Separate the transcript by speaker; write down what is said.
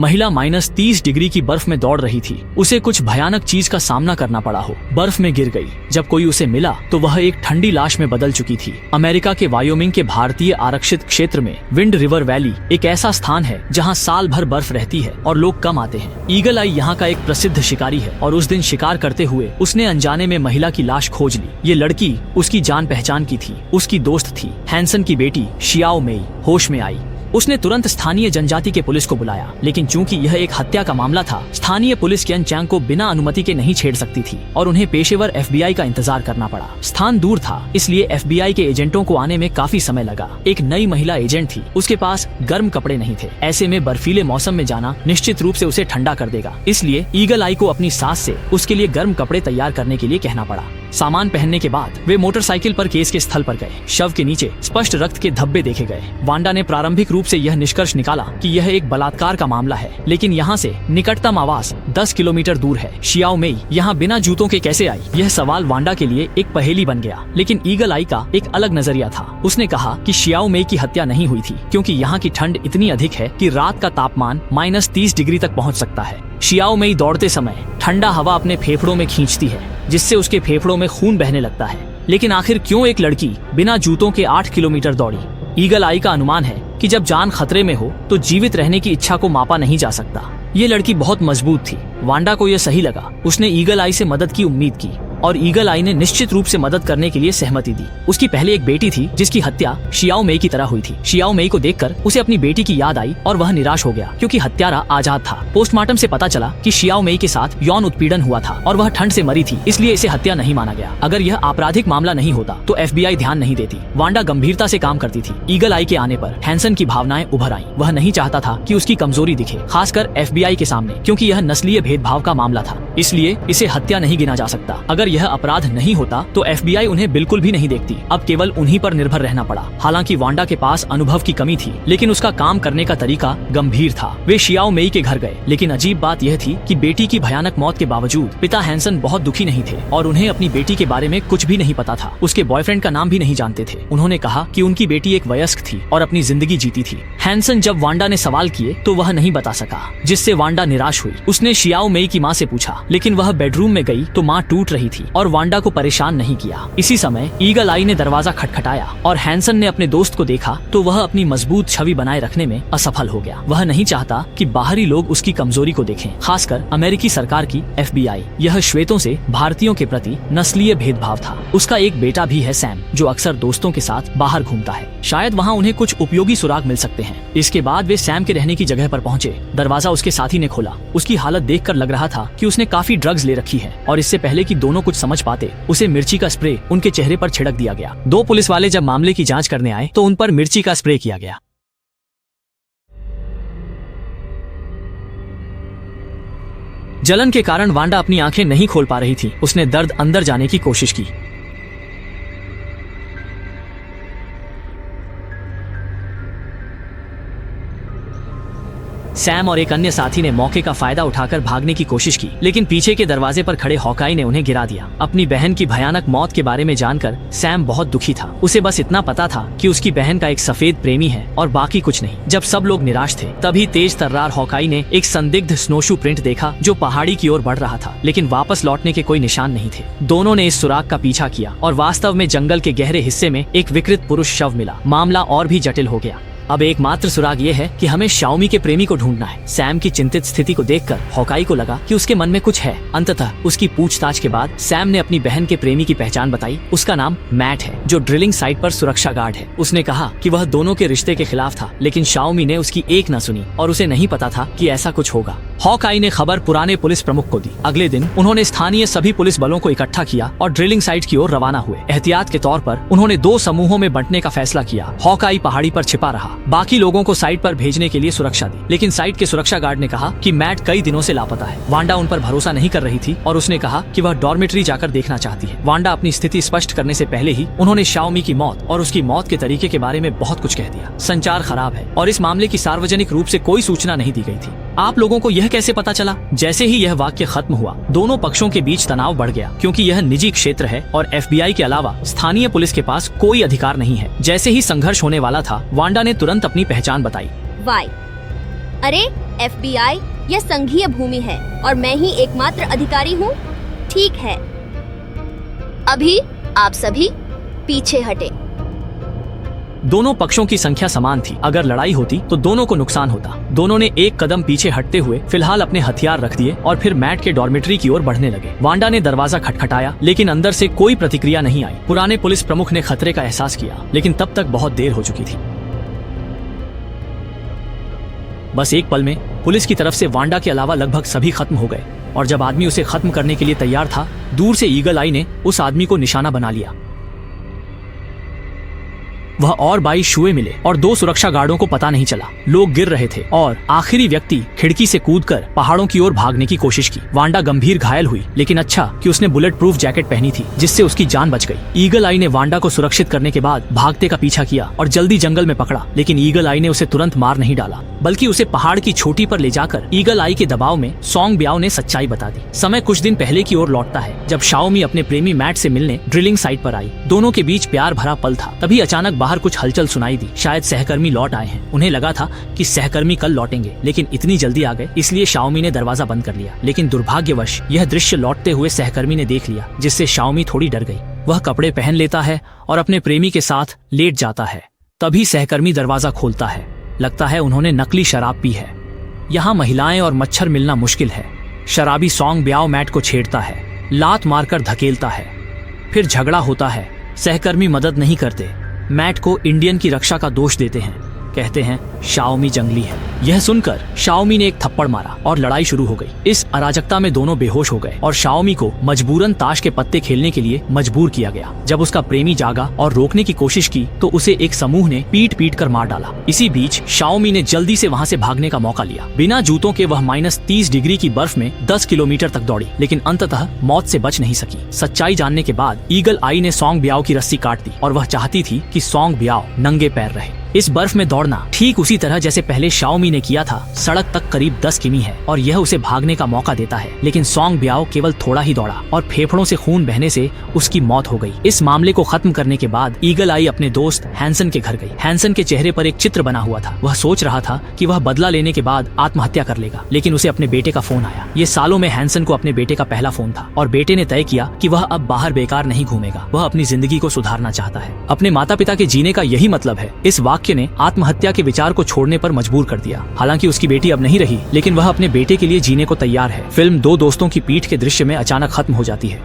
Speaker 1: महिला -30 डिग्री की बर्फ में दौड़ रही थी। उसे कुछ भयानक चीज का सामना करना पड़ा हो। बर्फ में गिर गई। जब कोई उसे मिला तो वह एक ठंडी लाश में बदल चुकी थी। अमेरिका के वायोमिंग के भारतीय आरक्षित क्षेत्र में विंड रिवर वैली एक ऐसा स्थान है जहां साल भर बर्फ रहती है और लोग कम आते हैं। ईगल आई यहाँ का एक प्रसिद्ध शिकारी है और उस दिन शिकार करते हुए उसने अनजाने में महिला की लाश खोज ली। ये लड़की उसकी जान पहचान की थी, उसकी दोस्त थी। हैंसन की बेटी शियाओ मेई होश में आई। उसने तुरंत स्थानीय जनजाति के पुलिस को बुलाया, लेकिन चूंकि यह एक हत्या का मामला था, स्थानीय पुलिस कियन चैंग को बिना अनुमति के नहीं छेड़ सकती थी और उन्हें पेशेवर FBI का इंतजार करना पड़ा। स्थान दूर था, इसलिए FBI के एजेंटों को आने में काफी समय लगा। एक नई महिला एजेंट थी, उसके पास गर्म कपड़े नहीं थे। ऐसे में बर्फीले मौसम में जाना निश्चित रूप से उसे ठंडा कर देगा, इसलिए ईगल आई को अपनी सास से उसके लिए गर्म कपड़े तैयार करने के लिए कहना पड़ा। सामान पहनने के बाद वे मोटरसाइकिल पर केस के स्थल पर गए। शव के नीचे स्पष्ट रक्त के धब्बे देखे गए। वांडा ने प्रारंभिक रूप से यह निष्कर्ष निकाला कि यह एक बलात्कार का मामला है, लेकिन यहाँ से निकटतम आवास 10 किलोमीटर दूर है। शियाओ मेई यहाँ बिना जूतों के कैसे आई? यह सवाल वांडा के लिए एक पहेली बन गया, लेकिन ईगल आई का एक अलग नजरिया था। उसने कहा कि शियाओ मेई की हत्या नहीं हुई थी, क्योंकि यहाँ की ठंड इतनी अधिक है कि रात का तापमान -30 डिग्री तक पहुँच सकता है। शियाओ मेई दौड़ते समय ठंडा हवा अपने फेफड़ों में खींचती है, जिससे उसके फेफड़ों में खून बहने लगता है। लेकिन आखिर क्यों एक लड़की बिना जूतों के 8 किलोमीटर दौड़ी? ईगल आई का अनुमान है कि जब जान खतरे में हो तो जीवित रहने की इच्छा को मापा नहीं जा सकता। ये लड़की बहुत मजबूत थी। वांडा को यह सही लगा। उसने ईगल आई से मदद की उम्मीद की और ईगल आई ने निश्चित रूप से मदद करने के लिए सहमति दी। उसकी पहले एक बेटी थी जिसकी हत्या शियाओ मेई की तरह हुई थी। शियाओ मेई को देखकर उसे अपनी बेटी की याद आई और वह निराश हो गया, क्योंकि हत्यारा आजाद था। पोस्टमार्टम से पता चला कि शियाओ मेई के साथ यौन उत्पीड़न हुआ था और वह ठंड से मरी थी, इसलिए इसे हत्या नहीं माना गया। अगर यह आपराधिक मामला नहीं होता तो FBI ध्यान नहीं देती। वांडा गंभीरता से काम करती थी। ईगल आई के आने पर हैंसन की भावनाएं उभर आईं। वह नहीं चाहता था कि उसकी कमजोरी दिखे, खासकर FBI के सामने, क्योंकि यह नस्लीय भेदभाव का मामला था। इसलिए इसे हत्या नहीं गिना जा सकता। अगर यह अपराध नहीं होता तो FBI उन्हें बिल्कुल भी नहीं देखती। अब केवल उन्हीं पर निर्भर रहना पड़ा। हालांकि वांडा के पास अनुभव की कमी थी, लेकिन उसका काम करने का तरीका गंभीर था। वे शियाओ मेई के घर गए, लेकिन अजीब बात यह थी कि बेटी की भयानक मौत के बावजूद पिता हैंसन बहुत दुखी नहीं थे और उन्हें अपनी बेटी के बारे में कुछ भी नहीं पता था। उसके बॉयफ्रेंड का नाम भी नहीं जानते थे। उन्होंने कहा कि उनकी बेटी एक वयस्क थी और अपनी जिंदगी जीती थी। हैंसन जब वांडा ने सवाल किए तो वह नहीं बता सका, जिससे वांडा निराश हुई। उसने शियाओ मेई की माँ से पूछा, लेकिन वह बेडरूम में गई तो माँ टूट रही थी और वांडा को परेशान नहीं किया। इसी समय ईगल आई ने दरवाजा खटखटाया और हैंसन ने अपने दोस्त को देखा तो वह अपनी मजबूत छवि बनाए रखने में असफल हो गया। वह नहीं चाहता कि बाहरी लोग उसकी कमजोरी को देखें, खासकर अमेरिकी सरकार की FBI। यह श्वेतों से भारतीयों के प्रति नस्लीय भेदभाव था। उसका एक बेटा भी है सैम, जो अक्सर दोस्तों के साथ बाहर घूमता है। शायद वहाँ उन्हें कुछ उपयोगी सुराग मिल सकते हैं। इसके बाद वे सैम के रहने की जगह पर पहुँचे। दरवाजा उसके साथी ने खोला। उसकी हालत देखकर लग रहा था कि उसने काफी ड्रग्स ले रखी है और इससे पहले कि दोनों कुछ समझ पाते उसे मिर्ची का स्प्रे उनके चेहरे पर छिड़क दिया गया। 2 पुलिस वाले जब मामले की जांच करने आए तो उन पर मिर्ची का स्प्रे किया गया। जलन के कारण वांडा अपनी आंखें नहीं खोल पा रही थी। उसने दर्द अंदर जाने की कोशिश की। सैम और एक अन्य साथी ने मौके का फायदा उठाकर भागने की कोशिश की, लेकिन पीछे के दरवाजे पर खड़े हॉकाई ने उन्हें गिरा दिया। अपनी बहन की भयानक मौत के बारे में जानकर सैम बहुत दुखी था। उसे बस इतना पता था कि उसकी बहन का एक सफेद प्रेमी है और बाकी कुछ नहीं। जब सब लोग निराश थे, तभी तेज तर्रार हॉकाई ने एक संदिग्ध स्नोशू प्रिंट देखा जो पहाड़ी की ओर बढ़ रहा था, लेकिन वापस लौटने के कोई निशान नहीं थे। दोनों ने इस सुराग का पीछा किया और वास्तव में जंगल के गहरे हिस्से में एक विकृत पुरुष शव मिला। मामला और भी जटिल हो गया। अब एकमात्र सुराग ये है कि हमें शाओमी के प्रेमी को ढूंढना है। सैम की चिंतित स्थिति को देखकर हॉकाई को लगा कि उसके मन में कुछ है। अंततः उसकी पूछताछ के बाद सैम ने अपनी बहन के प्रेमी की पहचान बताई। उसका नाम मैट है, जो ड्रिलिंग साइट पर सुरक्षा गार्ड है। उसने कहा कि वह दोनों के रिश्ते के खिलाफ था, लेकिन शाओमी ने उसकी एक न सुनी और उसे नहीं पता था कि ऐसा कुछ होगा। हॉकाई ने खबर पुराने पुलिस प्रमुख को दी। अगले दिन उन्होंने स्थानीय सभी पुलिस बलों को इकट्ठा किया और ड्रिलिंग साइट की ओर रवाना हुए। एहतियात के तौर पर उन्होंने 2 समूहों में बंटने का फैसला किया। हॉकाई पहाड़ी पर छिपा रहा, बाकी लोगों को साइट पर भेजने के लिए सुरक्षा दी, लेकिन साइट के सुरक्षा गार्ड ने कहा कि मैट कई दिनों से लापता है। वांडा उन पर भरोसा नहीं कर रही थी और उसने कहा कि वह डॉर्मेट्री जाकर देखना चाहती है। वांडा अपनी स्थिति स्पष्ट करने से पहले ही उन्होंने शाओमी की मौत और उसकी मौत के तरीके के बारे में बहुत कुछ कह दिया। संचार खराब है और इस मामले की सार्वजनिक रूप से कोई सूचना नहीं दी गई थी। आप लोगों को यह कैसे पता चला? जैसे ही यह वाक्य खत्म हुआ, दोनों पक्षों के बीच तनाव बढ़ गया, क्योंकि यह निजी क्षेत्र है और FBI के अलावा स्थानीय पुलिस के पास कोई अधिकार नहीं है। जैसे ही संघर्ष होने वाला था, वांडा ने तुरंत अपनी पहचान बताई।
Speaker 2: वाई अरे FBI यह संघीय भूमि है और मैं ही एकमात्र अधिकारी हूँ। ठीक है, अभी आप सभी पीछे हटे।
Speaker 1: दोनों पक्षों की संख्या समान थी। अगर लड़ाई होती तो दोनों को नुकसान होता। दोनों ने एक कदम पीछे हटते हुए फिलहाल अपने हथियार रख दिए और फिर मैट के डॉर्मेट्री की ओर बढ़ने लगे। वांडा ने दरवाजा खटखटाया, लेकिन अंदर से कोई प्रतिक्रिया नहीं आई। पुराने पुलिस प्रमुख ने खतरे का एहसास किया, लेकिन तब तक बहुत देर हो चुकी थी। बस एक पल में पुलिस की तरफ से वांडा के अलावा लगभग सभी खत्म हो गए, और जब आदमी उसे खत्म करने के लिए तैयार था, दूर से ईगल आई ने उस आदमी को निशाना बना लिया। वह और 22 शुए मिले और 2 सुरक्षा गार्डों को पता नहीं चला। लोग गिर रहे थे और आखिरी व्यक्ति खिड़की से कूदकर पहाड़ों की ओर भागने की कोशिश की। वांडा गंभीर घायल हुई, लेकिन अच्छा कि उसने बुलेट प्रूफ जैकेट पहनी थी, जिससे उसकी जान बच गई। ईगल आई ने वांडा को सुरक्षित करने के बाद भागते का पीछा किया और जल्दी जंगल में पकड़ा, लेकिन ईगल आई ने उसे तुरंत मार नहीं डाला, बल्कि उसे पहाड़ की चोटी पर ले जाकर ईगल आई के दबाव में सॉन्ग ब्याओ ने सच्चाई बता दी। समय कुछ दिन पहले की ओर लौटता है, जब शाओमी अपने प्रेमी मैट से मिलने ड्रिलिंग साइट पर आई। दोनों के बीच प्यार भरा पल था। तभी अचानक बाहर कुछ हलचल सुनाई दी। शायद सहकर्मी लौट आए हैं। उन्हें लगा था कि सहकर्मी कल लौटेंगे, लेकिन इतनी जल्दी आ गए, इसलिए शाओमी ने दरवाजा बंद कर लिया। लेकिन दुर्भाग्यवश यह दृश्य लौटते हुए सहकर्मी ने देख लिया, जिससे शाओमी थोड़ी डर गई। वह कपड़े पहन लेता है और अपने प्रेमी के साथ लेट जाता है। तभी सहकर्मी दरवाजा खोलता है। लगता है उन्होंने नकली शराब पी है। यहाँ महिलाएं और मच्छर मिलना मुश्किल है। शराबी सॉन्ग ब्याओ मैट को छेड़ता है, लात मारकर धकेलता है। फिर झगड़ा होता है। सहकर्मी मदद नहीं करते। मैट को इंडियन की रक्षा का दोष देते हैं, कहते हैं शाओमी जंगली है। यह सुनकर शाओमी ने एक थप्पड़ मारा और लड़ाई शुरू हो गई। इस अराजकता में दोनों बेहोश हो गए और शाओमी को मजबूरन ताश के पत्ते खेलने के लिए मजबूर किया गया। जब उसका प्रेमी जागा और रोकने की कोशिश की तो उसे एक समूह ने पीट पीट कर मार डाला। इसी बीच शाओमी ने जल्दी से वहाँ से भागने का मौका लिया। बिना जूतों के वह -30 डिग्री की बर्फ में 10 किलोमीटर तक दौड़ी, लेकिन अंततः मौत से बच नहीं सकी। सच्चाई जानने के बाद ईगल आई ने सॉन्ग ब्याओ की रस्सी काट दी और वह चाहती थी कि सॉन्ग ब्याओ नंगे पैर रहे। इस बर्फ में दौड़ना ठीक उसी तरह जैसे पहले शाओमी ने किया था। सड़क तक करीब 10 किमी है और यह उसे भागने का मौका देता है, लेकिन सॉन्ग ब्याओ केवल थोड़ा ही दौड़ा और फेफड़ों से खून बहने से उसकी मौत हो गई। इस मामले को खत्म करने के बाद ईगल आई अपने दोस्त हैंसन के घर गई। हैंसन के चेहरे पर एक चित्र बना हुआ था। वह सोच रहा था कि वह बदला लेने के बाद आत्महत्या कर लेगा, लेकिन उसे अपने बेटे का फोन आया। ये सालों में हैंसन को अपने बेटे का पहला फोन था और बेटे ने तय किया कि वह अब बाहर बेकार नहीं घूमेगा। वह अपनी जिंदगी को सुधारना चाहता है। अपने माता पिता के जीने का यही मतलब है। इस वाक्य ने आत्महत्या के विचार को छोड़ने पर मजबूर कर दिया। हालांकि उसकी बेटी अब नहीं रही, लेकिन वह अपने बेटे के लिए जीने को तैयार है। फिल्म 2 दोस्तों की पीठ के दृश्य में अचानक खत्म हो जाती है।